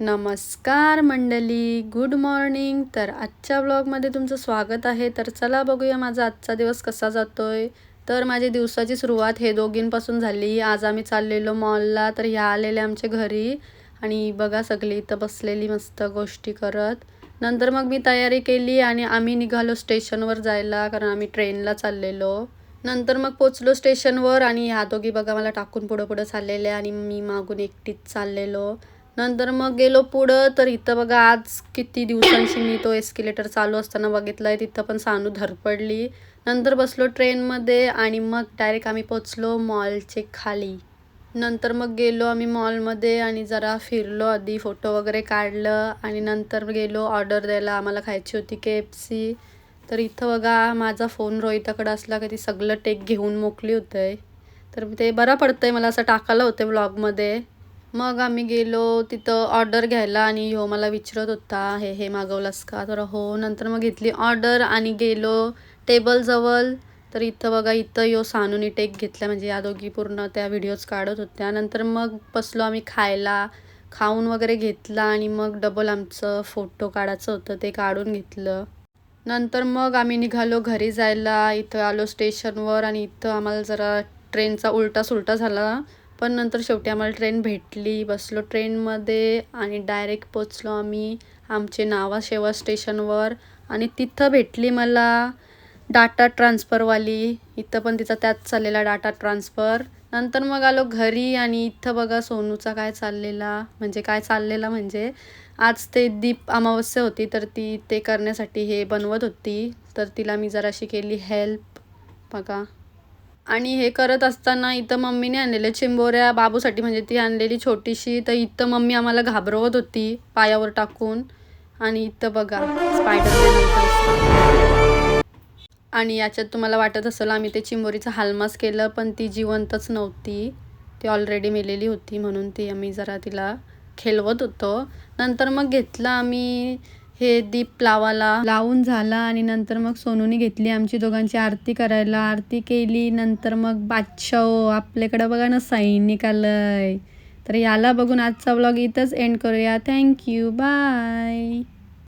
नमस्कार मंडळी, good morning. तर आजच्या ब्लॉगमध्ये तुमचं स्वागत आहे. तर चला बघूया माझा आजचा दिवस कसा जातोय. तर माझी दिवसाची सुरुवात हे दोघींपासून झाली. आज आम्ही चाललेलो मॉलला, तर ह्या आलेले आमच्या घरी आणि बघा सगळी इथं बसलेली मस्त गोष्टी करत. नंतर मग मी तयारी केली आणि आम्ही निघालो स्टेशनवर जायला, कारण आम्ही ट्रेनला चाललेलो. नंतर मग पोचलो स्टेशनवर आणि ह्या दोघी बघा मला टाकून पुढं पुढं चाललेल्या आणि मी मागून एकटीच चाललेलो. नंतर मग गेलो पुढं, तर इथं बघा आज किती दिवसांची मी तो एस्केलेटर चालू असताना बघितलाय, तिथं पण सानू धडपडली. नंतर बसलो ट्रेनमध्ये आणि मग डायरेक्ट आम्ही पोचलो मॉलचे खाली. नंतर मग गेलो आम्ही मॉलमध्ये आणि जरा फिरलो, आधी फोटो वगैरे काढलं आणि नंतर गेलो ऑर्डर द्यायला. आम्हाला खायची होती KFC. तर इथं बघा माझा फोन रोहिताकडे असला का ती सगळं टेक घेऊन मोकली होतंय, तर ते बरं पडतंय मला असं टाकायला होतं व्लॉगमध्ये. मग आम्ही गेलो तिथं ऑर्डर घ्यायला आणि ह्यो मला विचारत होता हे मागवलंस का, तर हो. नंतर मग घेतली ऑर्डर आणि गेलो टेबलजवळ. तर इथं बघा इथं ह्यो सानूनी टेक घेतला, म्हणजे या दोघी पूर्ण त्या व्हिडिओज काढत होत्या. नंतर मग बसलो आम्ही खायला, खाऊन वगैरे घेतला आणि मग डबल आमचं फोटो काढायचं होतं ते काढून घेतलं. नंतर मग आम्ही निघालो घरी जायला. इथं आलो स्टेशनवर आणि इथं आम्हाला जरा ट्रेनचा उलटा सुलटा झाला, पण नंतर शेवटी आम्हाला ट्रेन भेटली. बसलो ट्रेनमध्ये आणि डायरेक्ट पोचलो आम्ही आमचे नावाशेवा स्टेशनवर आणि तिथं भेटली मला डाटा ट्रान्सफरवाली. इथं पण तिचा त्याच चाललेला डाटा ट्रान्सफर. नंतर मग आलो घरी आणि इथं बघा सोनूचा काय चाललेला म्हणजे आज ते दीप अमावस्या होती, तर ती ते करण्यासाठी हे बनवत होती. तर तिला मी जराशी केली हेल्प बघा. आणि हे करत असताना इथं मम्मीने आणलेल्या चिंबोऱ्या बाबूसाठी, म्हणजे ती आणलेली छोटीशी. तर इथं मम्मी आम्हाला घाबरवत होती पायावर टाकून. आणि इथं बघा स्पायडरमॅन. आणि याच्यात तुम्हाला वाटत असेल आम्ही ते चिंबोरीचं हालमास केलं, पण ती जिवंतच नव्हती, ती ऑलरेडी मेलेली होती, म्हणून ती आम्ही जरा तिला खेळवत होतो. नंतर मग घेतलं आम्ही हे दीप लावून झाला आणि नंतर मग सोनूनी घेतली आमची दोघांची आरती करायला. आरती केली. नंतर मग बादशाह आपल्याकडं बघा ना सैनिक आलंय. तर याला बघून आजचा व्लॉग इथंच एंड करूया. Thank you, bye.